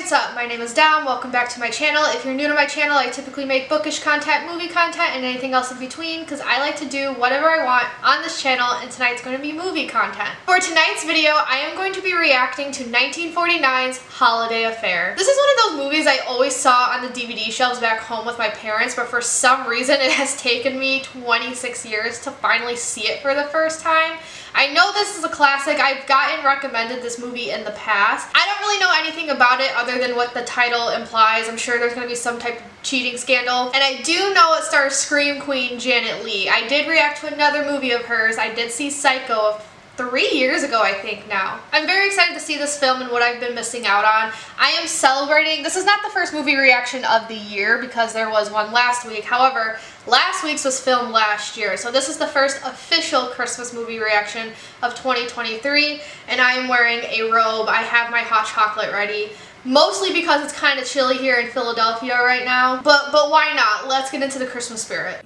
what's up? My name is Dom. Welcome back to my channel. If you're new to my channel, I typically make bookish content, movie content, and anything else in between because I like to do whatever I want on this channel, and tonight's going to be movie content. For tonight's video, I am going to be reacting to 1949's Holiday Affair. This is one of those movies I always saw on the DVD shelves back home with my parents, but for some reason it has taken me 26 years to finally see it for the first time. I know this is a classic. I've gotten recommended this movie in the past. I don't really know anything about it other than what the title implies. I'm sure there's going to be some type of cheating scandal. And I do know it stars Scream Queen Janet Leigh. I did react to another movie of hers. I did see Psycho 3 years ago, I think now. I'm very excited to see this film and what I've been missing out on. I am celebrating. This is not the first movie reaction of the year because there was one last week. However, last week's was filmed last year. So this is the first official Christmas movie reaction of 2023. And I am wearing a robe. I have my hot chocolate ready. Mostly because it's kind of chilly here in Philadelphia right now. But why not? Let's get into the Christmas spirit.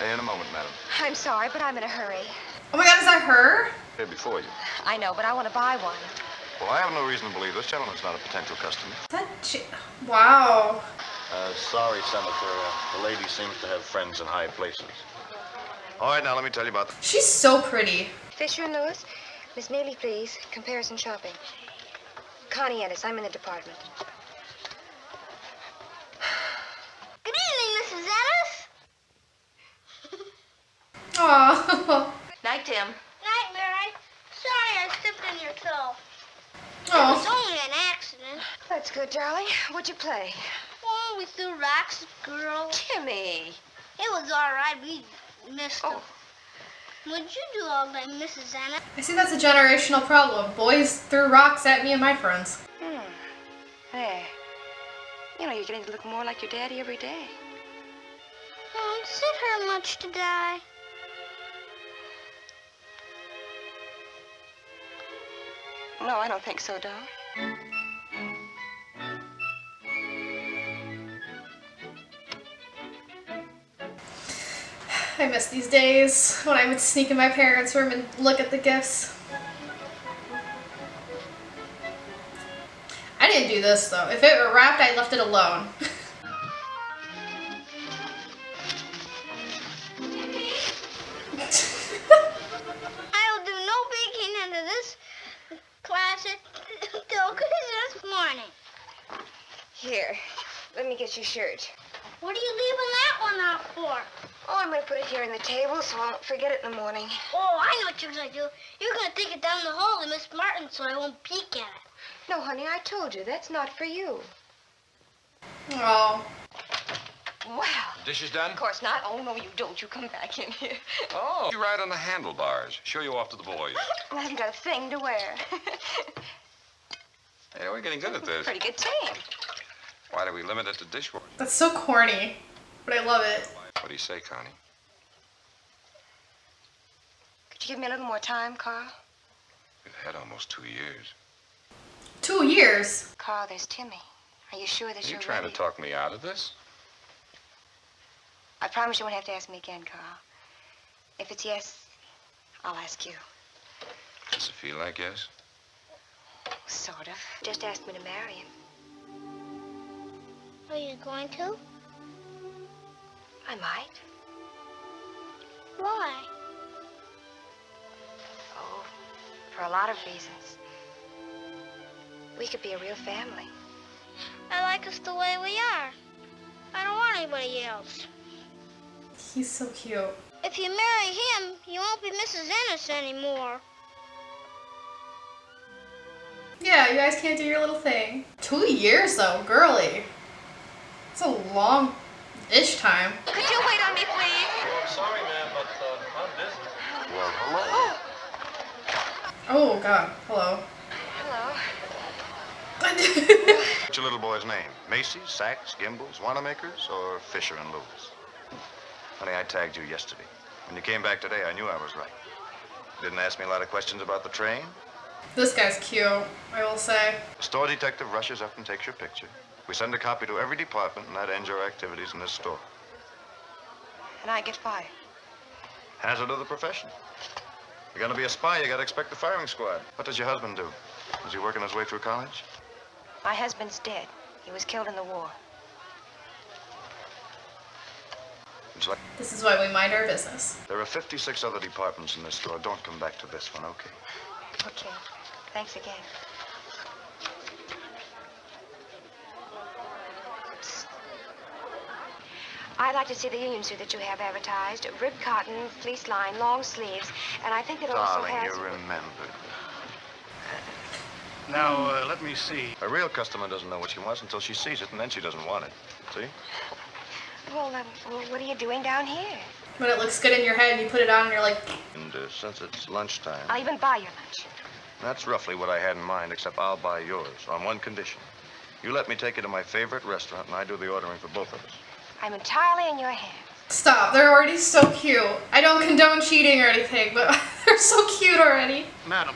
In a moment, madam. I'm sorry, but I'm in a hurry. Oh my god, is that her? Here before you. I know, but I want to buy one. Well, I have no reason to believe this gentleman's not a potential customer. Wow. Sorry, Senator. The lady seems to have friends in high places. All right, now let me tell you about the... She's so pretty. Fisher and Lewis, Miss Neely, please. Comparison shopping. Connie Ennis, I'm in the department. Good evening, Mrs. Ennis. Aww. Night, Tim. Night, Mary. Sorry I stepped on your toe. It Oh. was only an accident. That's good, darling. What'd you play? Oh, we threw rocks at girls. Timmy. It was all right. We missed them. Oh. What'd you do all day, Mrs. Ennis? I see that's a generational problem. Boys threw rocks at me and my friends. There. You know, you're getting to look more like your daddy every day. Oh, does it hurt much to die? No, I don't think so, darling. I miss these days when I would sneak in my parents' room and look at the gifts. I didn't do this though. If it were wrapped, I left it alone. I'll do no peeking into this closet till Christmas morning. Here, let me get your shirt. What are you leaving that one out for? Oh, I'm going to put it here on the table so I won't forget it in the morning. Oh, I know what you're going to do. You're going to take it down the hall to Miss Martin so I won't peek at it. No, honey, I told you. That's not for you. Oh. Wow. Dishes done? Of course not. Oh, no, you don't. You come back in here. Oh. You ride on the handlebars. Show you off to the boys. I haven't got a thing to wear. Hey, we're getting good at this. Pretty good team. Why do we limit it to dishwashing? That's so corny, but I love it. What do you say, Connie? Could you give me a little more time, Carl? We've had almost 2 years. 2 years? Carl, there's Timmy. Are you sure that Are you you're trying ready? to talk me out of this? I promise you won't have to ask me again, Carl. If it's yes, I'll ask you. Does it feel like yes? Sort of. Just asked me to marry him. Are you going to? I might. Why? Oh, for a lot of reasons. We could be a real family. I like us the way we are. I don't want anybody else. He's so cute. If you marry him, you won't be Mrs. Ennis anymore. Yeah, you guys can't do your little thing. 2 years though, girly. It's a long-ish time. Could you wait on me, please? I'm sorry, ma'am, but I'm busy. Well, hello. Oh god, hello. Hello. What's your little boy's name? Macy's, Saks, Gimbels, Wanamaker's, or Fisher and Lewis? Honey, I tagged you yesterday. When you came back today, I knew I was right. Didn't ask me a lot of questions about the train. This guy's cute, I will say. The store detective rushes up and takes your picture. We send a copy to every department, and that ends your activities in this store. And I get fired. Hazard of the profession. You're gonna be a spy, you gotta expect the firing squad. What does your husband do? Is he working his way through college? My husband's dead. He was killed in the war. It's like This is why we mind our business. there are 56 other departments in this store. Don't come back to this one, okay? Okay. Thanks again. Psst. I'd like to see the union suit that you have advertised. Ribbed cotton, fleece line, long sleeves, and I think it also Darling, has... you remembered. Now, let me see. A real customer doesn't know what she wants until she sees it, and then she doesn't want it. See? Well, what are you doing down here? When it looks good in your head and you put it on and you're like, And since it's lunchtime, I'll even buy your lunch. that's roughly what I had in mind, except I'll buy yours on one condition. You let me take you to my favorite restaurant, and I do the ordering for both of us. I'm entirely in your hands. stop, they're already so cute. I don't condone cheating or anything, but they're so cute already. Madam.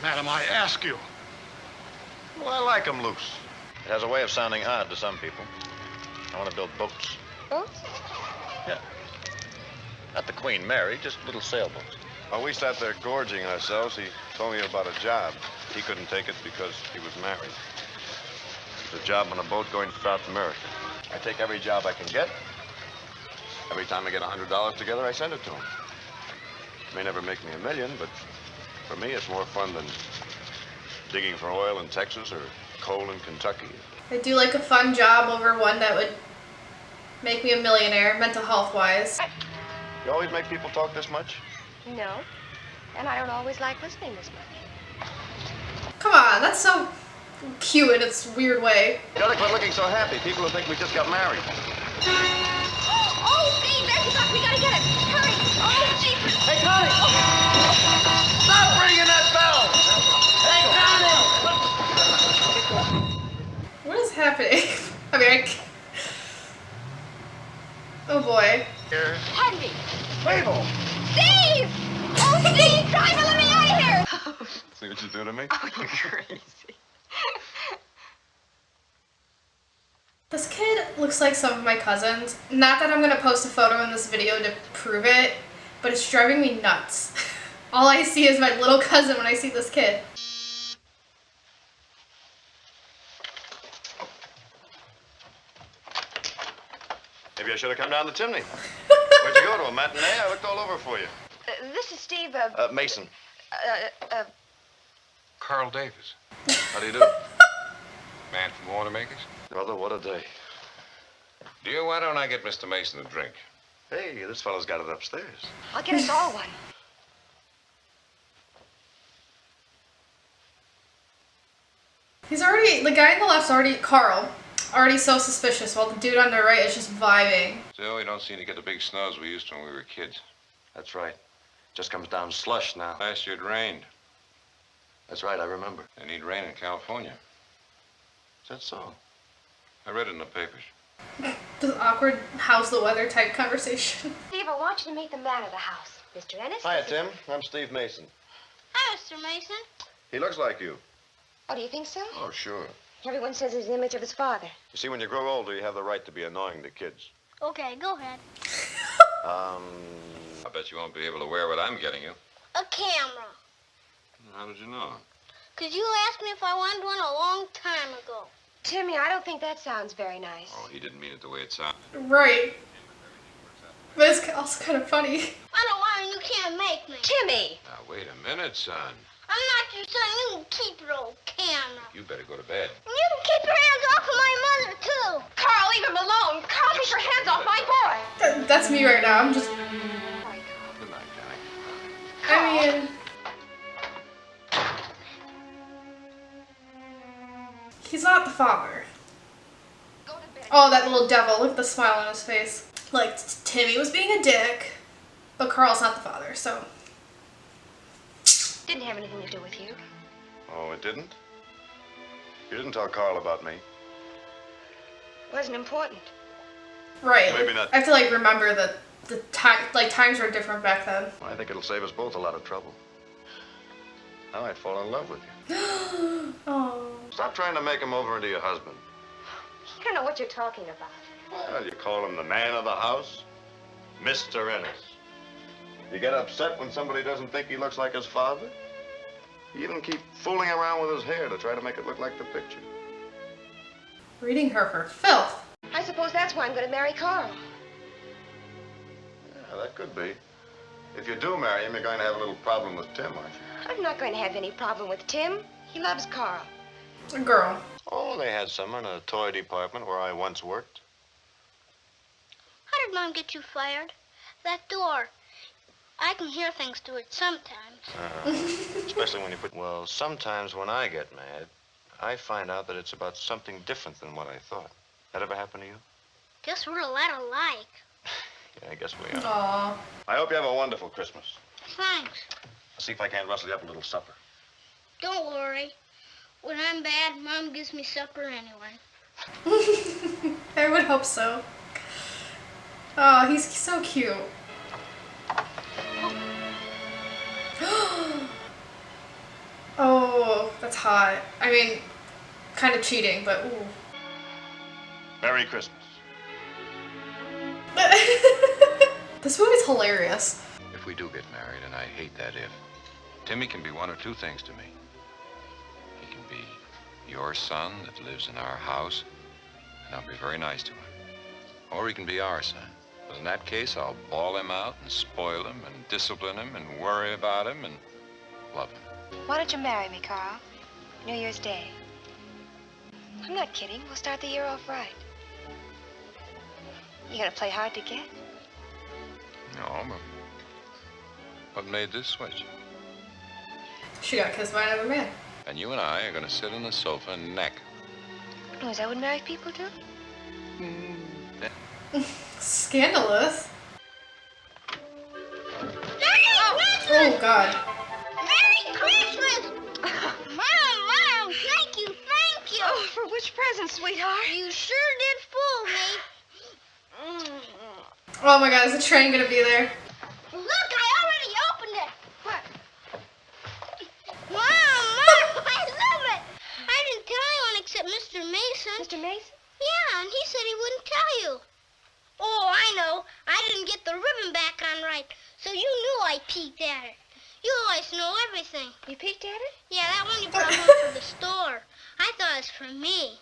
Madam, I ask you. Well, I like them loose. It has a way of sounding odd to some people. I want to build boats. Boats? Yeah. Not the Queen Mary, just little sailboats. While we sat there gorging ourselves, he told me about a job. He couldn't take it because he was married. It was a job on a boat going to South America. I take every job I can get. Every time I get $100 together, I send it to him. It may never make me a million, but for me, it's more fun than digging for oil in Texas or coal in Kentucky. I do like a fun job over one that would make me a millionaire, mental health wise. You always make people talk this much? No. And I don't always like listening this much. Come on, that's so cute in its weird way. You gotta quit looking so happy. People will think we just got married. Oh, Steve, there's the duck. We gotta get it. Hurry. Oh, jeepers. Hey, Connie! Stop ringing that bell! Hey, Connie! What is happening? I mean, oh boy. Here. Pardon me. Mabel! Steve! Oh, Steve, driver, let me out of here. See what you do to me? Oh, you're crazy. This kid looks like some of my cousins. Not that I'm gonna post a photo in this video to prove it, but it's driving me nuts. All I see is my little cousin when I see this kid. Maybe I should have come down the chimney. Where'd you go to, a matinee? I looked all over for you. This is Steve, Mason. Carl Davis, How do you do? man from Watermakers. Brother, what a day. Dear, why don't I get Mr. Mason a drink? Hey, this fellow's got it upstairs. I'll get us all one. He's already, the guy on the left's already, Carl, already so suspicious, while the dude on the right is just vibing. Still, we don't seem to get the big snows we used to when we were kids. That's right. Just comes down slush now. Last year it rained. That's right, I remember. They need rain in California. Is that so? I read it in the papers. This awkward how's the weather type conversation. Steve, I want you to meet the man of the house, Mr. Ennis. Hiya, Tim. I'm Steve Mason. Hi, Mr. Mason. He looks like you. Oh, do you think so? Oh, sure. Everyone says he's the image of his father. You see, when you grow older, you have the right to be annoying to kids. Okay, go ahead. I bet you won't be able to wear what I'm getting you. A camera. How did you know? 'Cause you asked me if I wanted one a long time ago. Timmy, I don't think that sounds very nice. Oh, he didn't mean it the way it sounded. Right. But it's also kind of funny. I don't want it, you can't make me. Timmy! Now, wait a minute, son. I'm not your son. You can keep your old camera. You better go to bed. And you can keep your hands off of my mother, too. Carl, leave him alone! Carl, keep your hands off my boy! That's me right now. I'm just, Good night, Johnny. I mean, he's not the father. Go to bed. Oh, that little devil. Look at the smile on his face. Like, Timmy was being a dick, but Carl's not the father, so. Didn't have anything to do with you. Oh, it didn't? You didn't tell Carl about me. Wasn't important. Right. Maybe not. I have to, like, remember that the time, like, times were different back then. I think it'll save us both a lot of trouble. I might fall in love with you. Oh. Stop trying to make him over into your husband. I don't know what you're talking about. Well, you call him the man of the house, Mr. Ennis. You get upset when somebody doesn't think he looks like his father. You even keep fooling around with his hair to try to make it look like the picture. Reading her for filth. I suppose that's why I'm going to marry Carl. Yeah, that could be. If you do marry him, you're going to have a little problem with Tim, aren't you? I'm not going to have any problem with Tim. He loves Carl. A girl. Oh, they had some in a toy department where I once worked. How did Mom get you fired? That door. I can hear things through it sometimes. Especially when you put... Well, sometimes when I get mad, I find out that it's about something different than what I thought. That ever happened to you? Guess we're a lot alike. Yeah, I guess we are. Aw. I hope you have a wonderful Christmas. Thanks. I'll see if I can't rustle you up a little supper. Don't worry. When I'm bad, Mom gives me supper anyway. I would hope so. Oh, he's so cute. Oh, that's hot. I mean, kind of cheating, but ooh. Merry Christmas. This movie's hilarious. If we do get married, and I hate that if, Timmy can be one or two things to me. He can be your son that lives in our house, and I'll be very nice to him. Or he can be our son. But in that case, I'll bawl him out and spoil him and discipline him and worry about him and love him. Why don't you marry me, Carl? New Year's Day. I'm not kidding. We'll start the year off right. You gonna play hard to get? No, but what made this switch? She got kissed by another man. And you and I are going to sit on the sofa and neck. Oh, is that what married people do? Scandalous. Merry Oh, God. Christmas! Mom, thank you. Oh, for which present, sweetheart? You sure did fool me. Oh, my God. Is the train going to be there? Look, I already opened it. What? Mom, I love it. I didn't tell anyone except Mr. Mason. Mr. Mason? Yeah, and he said he wouldn't tell you. Oh, I know. I didn't get the ribbon back on right, so you knew I peeked at it. You always know everything. You peeked at it? Yeah, that one you brought home from the store. I thought it was for me.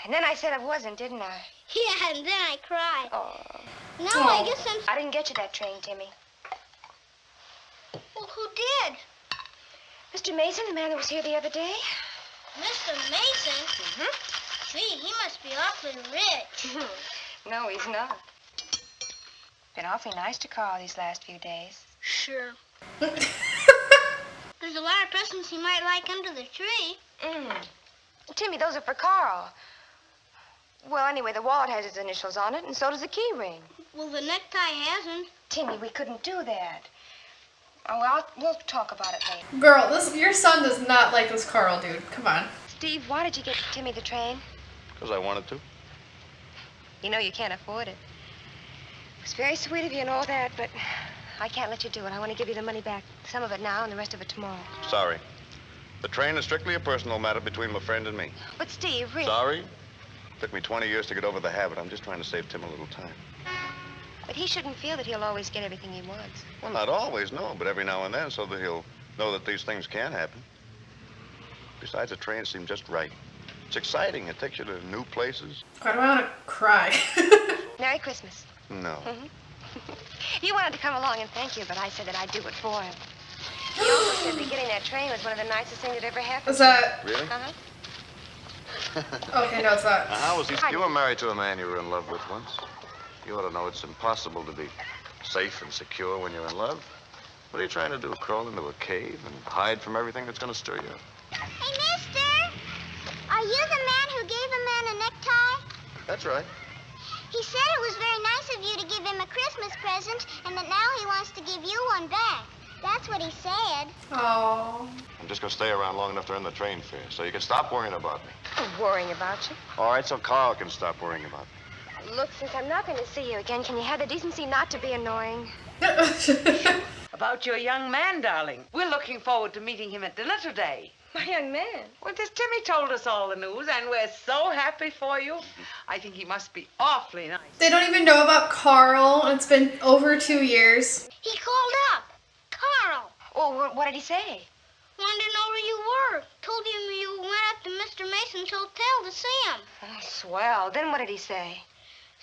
And then I said it wasn't, didn't I? Yeah, and then I cried. Oh. No, Oh. I guess I didn't get you that train, Timmy. Well, who did? Mr. Mason, the man that was here the other day? Mr. Mason? Mm-hmm. Gee, he must be awfully rich. No, he's not. Been awfully nice to Carl these last few days. Sure. There's a lot of presents he might like under the tree. Timmy, those are for Carl. Well, anyway, the wallet has his initials on it, and so does the key ring. Well, the necktie hasn't. Timmy, we couldn't do that. Oh, well, we'll talk about it later. Girl, your son does not like this Carl dude. Come on. Steve, why did you get Timmy the train? Because I wanted to. You know you can't afford it. It was very sweet of you and all that, but I can't let you do it. I want to give you the money back. Some of it now and the rest of it tomorrow. Sorry. The train is strictly a personal matter between my friend and me. But, Steve, really... Sorry? Took me 20 years to get over the habit. I'm just trying to save Tim a little time. But he shouldn't feel that he'll always get everything he wants. Well, not always, no, but every now and then so that he'll know that these things can happen. Besides, the train seems just right. It's exciting. It takes you to new places. Why do I want to cry? Merry Christmas. No. He wanted to come along and thank you, but I said that I'd do it for him. He also said that getting that train was one of the nicest things that ever happened. Is that... Really? Uh-huh. Okay, no, it's not. Now, how was he? Hi. You were married to a man you were in love with once. You ought to know it's impossible to be safe and secure when you're in love. What are you trying to do? Crawl into a cave and hide from everything that's going to stir you up? Hey, mister! Are you the man who gave a man a necktie? That's right. He said it was very nice of you to give him a Christmas present, and that now he wants to give you one back. That's what he said. Oh. I'm just going to stay around long enough to earn the train fare, so you can stop worrying about me. I'm worrying about you. All right, so Carl can stop worrying about me. Look, since I'm not going to see you again, can you have the decency not to be annoying? About your young man, darling. We're looking forward to meeting him at dinner today. My young man. Well, just Timmy told us all the news, and we're so happy for you. I think he must be awfully nice. They don't even know about Carl. It's been over 2 years. He called up. Carl. Oh, what did he say? Wanted to know where you were. Told him you went up to Mr. Mason's hotel to see him. Oh, swell. Then what did he say?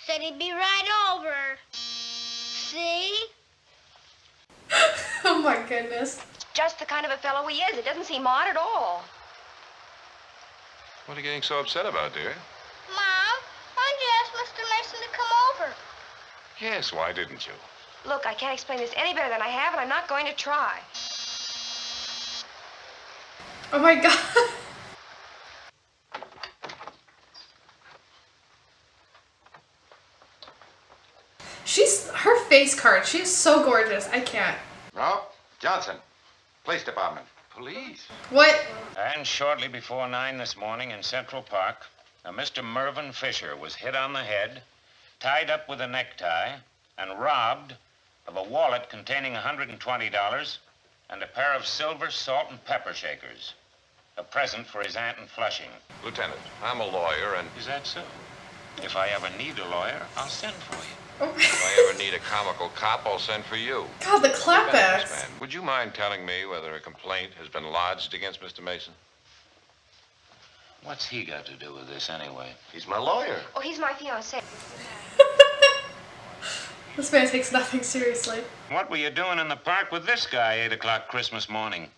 Said he'd be right over. See? Oh my goodness. Just the kind of a fellow he is. It doesn't seem odd at all. What are you getting so upset about, dear? Mom, why did you ask Mr. Mason to come over? Yes, why didn't you? Look, I can't explain this any better than I have, and I'm not going to try. Oh my god. Her face card, she's so gorgeous. I can't. No, Johnson, police department. Police? What? And shortly before 9 this morning in Central Park, a Mr. Mervyn Fisher was hit on the head, tied up with a necktie, and robbed of a wallet containing $120 and a pair of silver salt and pepper shakers. A present for his aunt in Flushing. Lieutenant, I'm a lawyer, and Is that so? If I ever need a lawyer, I'll send for you. if I ever need a comical cop, I'll send for you. God, the clapbacks. Man, would you mind telling me whether a complaint has been lodged against Mr. Mason? What's he got to do with this anyway? He's my lawyer. Oh, he's my fiancé. This man takes nothing seriously. What were you doing in the park with this guy 8 o'clock Christmas morning?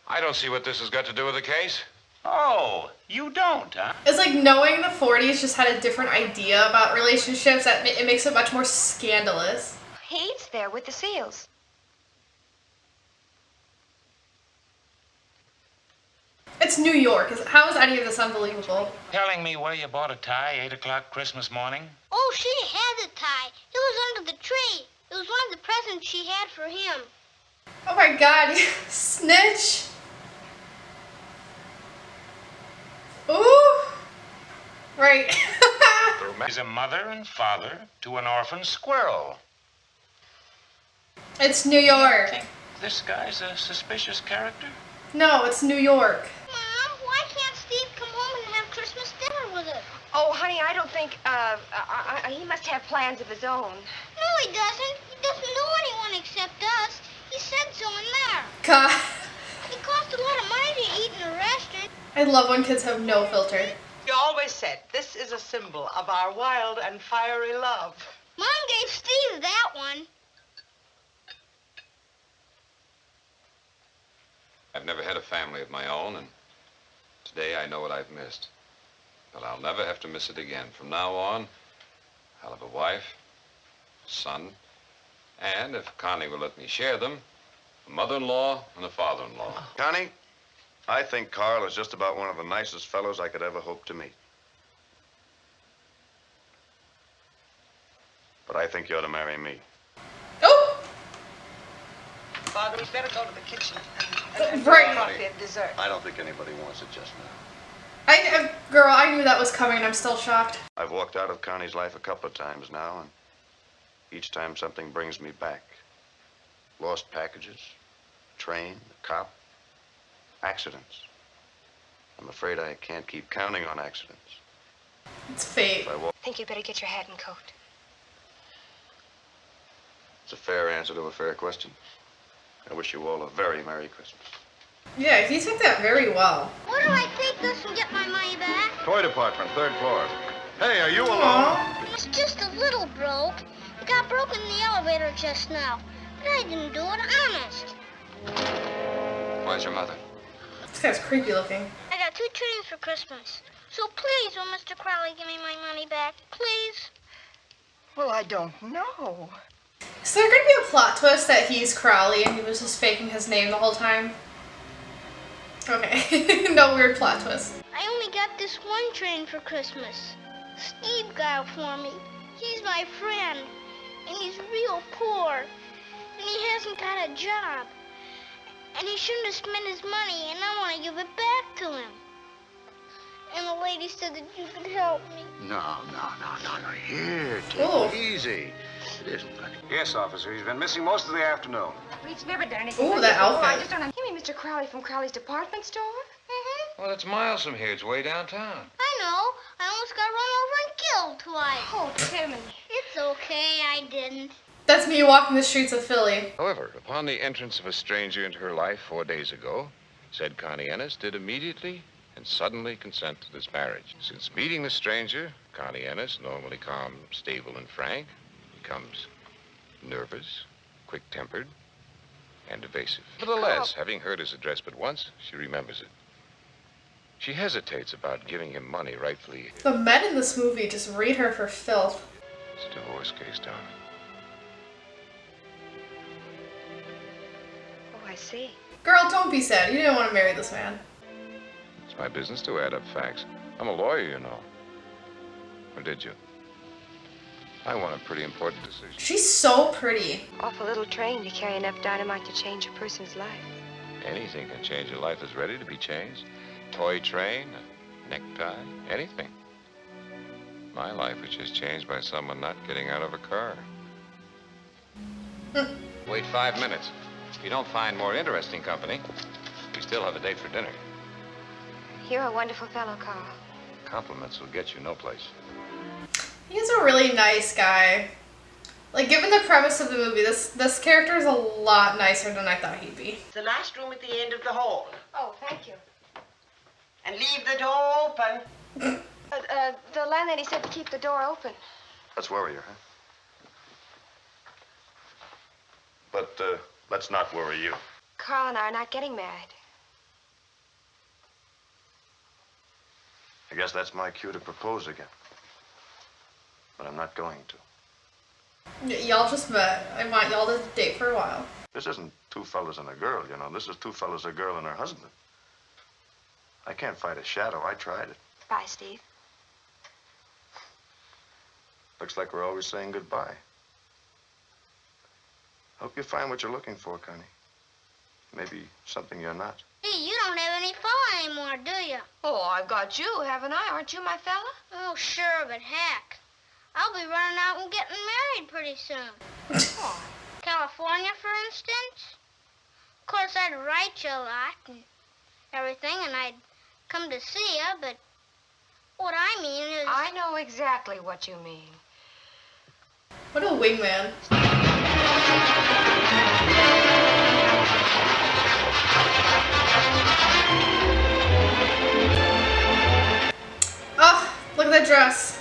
I don't see what this has got to do with the case. Oh, you don't, huh? It's like knowing the 40s just had a different idea about relationships, that it makes it much more scandalous. He's there with the seals. It's New York. How is any of this unbelievable? Telling me where you bought a tie 8 o'clock Christmas morning? Oh, she had the tie. It was under the tree. It was one of the presents she had for him. Oh my god, snitch. Ooh. Right. He's a mother and father to an orphan squirrel. It's New York. Think this guy's a suspicious character? No, it's New York. Mom, why can't Steve come home and have Christmas dinner with us? Oh, honey, I don't think, he must have plans of his own. No, he doesn't. He doesn't know anyone except us. He said so in there. God. It costs a lot of money to eat in a restaurant. I love when kids have no filter. You always said this is a symbol of our wild and fiery love. Mom gave Steve that one. I've never had a family of my own, and today I know what I've missed. But I'll never have to miss it again. From now on, I'll have a wife, a son, and if Connie will let me share them, a mother-in-law and a father-in-law. Connie, I think Carl is just about one of the nicest fellows I could ever hope to meet. But I think you ought to marry me. Oh! Father, we better go to the kitchen and Right. coffee and dessert. I don't think anybody wants it just now. Girl, I knew that was coming and I'm still shocked. I've walked out of Connie's life a couple of times now, and each time something brings me back. Lost packages, train, a cop, accidents. I'm afraid I can't keep counting on accidents. It's fate. If I walk, I think you'd better get your hat and coat. it's a fair answer to a fair question. I wish you all a very Merry Christmas. Yeah, he took that very well. Where do I take this and get my money back? Toy department, 3rd floor. Hey, are you alone? Aww. It's just a little broke. It got broken in the elevator just now. But I didn't do it, honest. Where's your mother? This guy's creepy looking. I got 2 trains for Christmas. So please, will Mr. Crowley give me my money back? Please? Well, I don't know. Is there gonna be a plot twist that he's Crowley and he was just faking his name the whole time? Okay. No weird plot twist. I only got this one train for Christmas. Steve got it for me. He's my friend. And he's real poor. And he hasn't got a job. And he shouldn't have spent his money, and I want to give it back to him. And the lady said that you could help me. No. Here, take Oh. it easy. It isn't, Connie. Yes, officer. He's been missing most of the afternoon. Well, he's never done anything Ooh, like that this before. I outfit. just don't know. You mean Mr. Crowley from Crowley's department store? Mm-hmm. Well, it's miles from here. It's way downtown. I know. I almost got run over and killed twice. Oh, Timmy. It's okay, I didn't. That's me walking the streets of Philly. However, upon the entrance of a stranger into her life 4 days ago, said Connie Ennis did immediately and suddenly consent to this marriage. Since meeting the stranger, Connie Ennis, normally calm, stable, and frank, becomes nervous, quick-tempered, and evasive. Nevertheless, having heard his address but once, she remembers it. She hesitates about giving him money rightfully his. The men in this movie just read her for filth. It's a divorce case, darling. Oh, I see. Girl, don't be sad. You didn't want to marry this man. It's my business to add up facts. I'm a lawyer, you know. Or did you? I want a pretty important decision. She's so pretty. Awful little train to carry enough dynamite to change a person's life. Anything can change a life that's ready to be changed. Toy train, a necktie, anything. My life was just changed by someone not getting out of a car. Wait 5 minutes. If you don't find more interesting company, we still have a date for dinner. You're a wonderful fellow, Carl. Compliments will get you no place. He's a really nice guy. Like, given the premise of the movie, this character is a lot nicer than I thought he'd be. The last room at the end of the hall. Oh, thank you. And leave the door open. The landlady said to keep the door open. Let's worry her, huh? But, let's not worry you. Carl and I are not getting married. I guess that's my cue to propose again. But I'm not going to. Y'all just met. I want y'all to date for a while. This isn't two fellas and a girl, you know. This is two fellas, a girl, and her husband. I can't fight a shadow. I tried it. Bye, Steve. Looks like we're always saying goodbye. Hope you find what you're looking for, Connie. Maybe something you're not. Hey, you don't have any fella anymore, do you? Oh, I've got you, haven't I? Aren't you my fella? Oh, sure, but heck. I'll be running out and getting married pretty soon. California, for instance. Of course, I'd write you a lot and everything, and I'd come to see you, but what I mean is... I know exactly what you mean. What a wingman. Oh, look at that dress.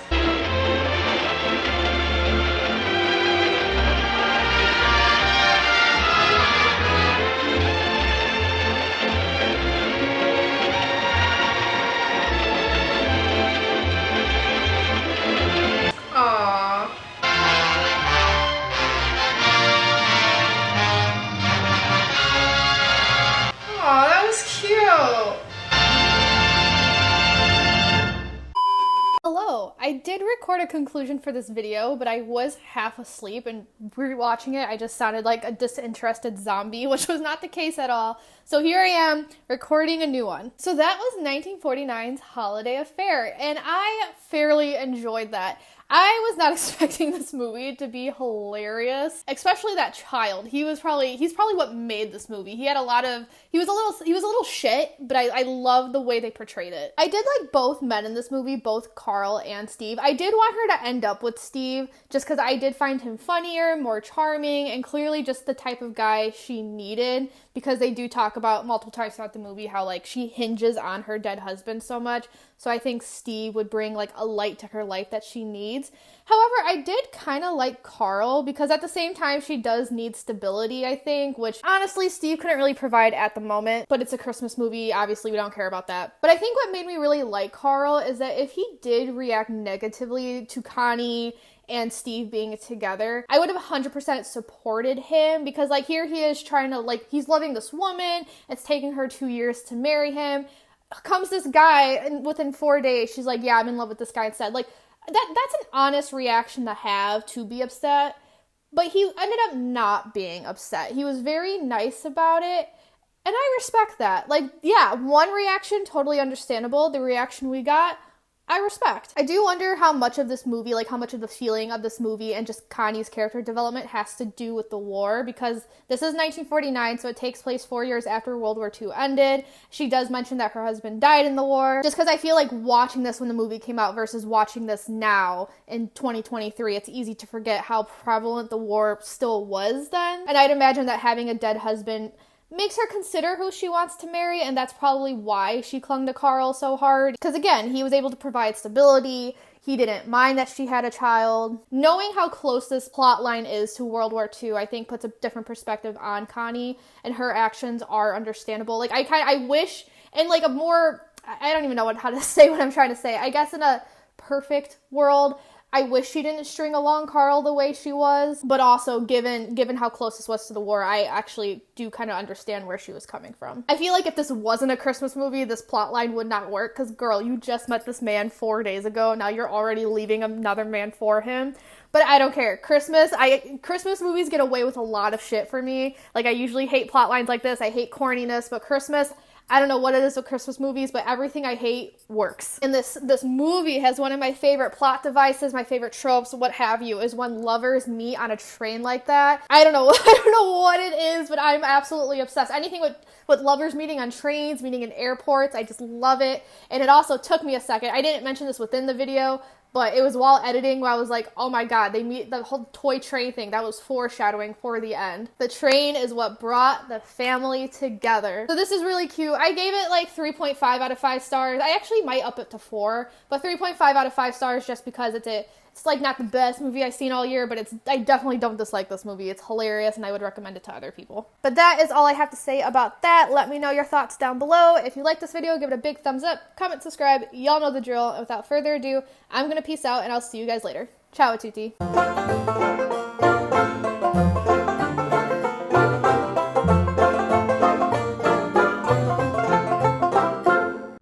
Aww. Aw, that was cute. Hello, I did record a conclusion for this video, but I was half asleep, and rewatching it, I just sounded like a disinterested zombie, which was not the case at all. So here I am, recording a new one. So that was 1949's Holiday Affair, and I fairly enjoyed that. I was not expecting this movie to be hilarious, especially that child. He's probably what made this movie. He was a little shit, but I love the way they portrayed it. I did like both men in this movie, both Carl and Steve. I did want her to end up with Steve, just because I did find him funnier, more charming, and clearly just the type of guy she needed, because they do talk about multiple times throughout the movie how, like, she hinges on her dead husband so much. So I think Steve would bring, like, a light to her life that she needs. However, I did kind of like Carl, because at the same time, she does need stability, I think, which honestly, Steve couldn't really provide at the moment, but it's a Christmas movie. Obviously, we don't care about that. But I think what made me really like Carl is that if he did react negatively to Connie and Steve being together, I would have 100% supported him, because, like, here he is trying to, like, he's loving this woman. It's taking her 2 years to marry him. Comes this guy, and within 4 days, she's like, yeah, I'm in love with this guy instead. Like, that's an honest reaction to have, to be upset. But he ended up not being upset. He was very nice about it, and I respect that. Like, yeah, one reaction, totally understandable. The reaction we got, I respect. I do wonder how much of this movie, like how much of the feeling of this movie and just Connie's character development has to do with the war, because this is 1949, so it takes place 4 years after World War II ended. She does mention that her husband died in the war. Just because I feel like watching this when the movie came out versus watching this now in 2023, it's easy to forget how prevalent the war still was then. And I'd imagine that having a dead husband makes her consider who she wants to marry, and that's probably why she clung to Carl so hard. Because again, he was able to provide stability, he didn't mind that she had a child. Knowing how close this plot line is to World War II, I think puts a different perspective on Connie, and her actions are understandable. Like, I wish, in like a more, I don't even know how to say what I'm trying to say. I guess in a perfect world, I wish she didn't string along Carl the way she was, but also given how close this was to the war, I actually do kind of understand where she was coming from. I feel like if this wasn't a Christmas movie, this plot line would not work, because girl, you just met this man 4 days ago, now you're already leaving another man for him. But I don't care. Christmas movies get away with a lot of shit for me. Like, I usually hate plot lines like this, I hate corniness, but Christmas, I don't know what it is with Christmas movies, but everything I hate works. And this movie has one of my favorite plot devices, my favorite tropes, what have you, is when lovers meet on a train like that. I don't know what it is, but I'm absolutely obsessed. Anything with lovers meeting on trains, meeting in airports, I just love it. And it also took me a second. I didn't mention this within the video, but it was while editing where I was like, oh my god, they meet, the whole toy train thing, that was foreshadowing for the end. The train is what brought the family together. So this is really cute. I gave it like 3.5 out of 5 stars. I actually might up it to 4, but 3.5 out of 5 stars just because it's like not the best movie I've seen all year, but I definitely don't dislike this movie. It's hilarious and I would recommend it to other people. But that is all I have to say about that. Let me know your thoughts down below. If you like this video, give it a big thumbs up, comment, subscribe. Y'all know the drill. And without further ado, I'm gonna peace out and I'll see you guys later. Ciao a tutti.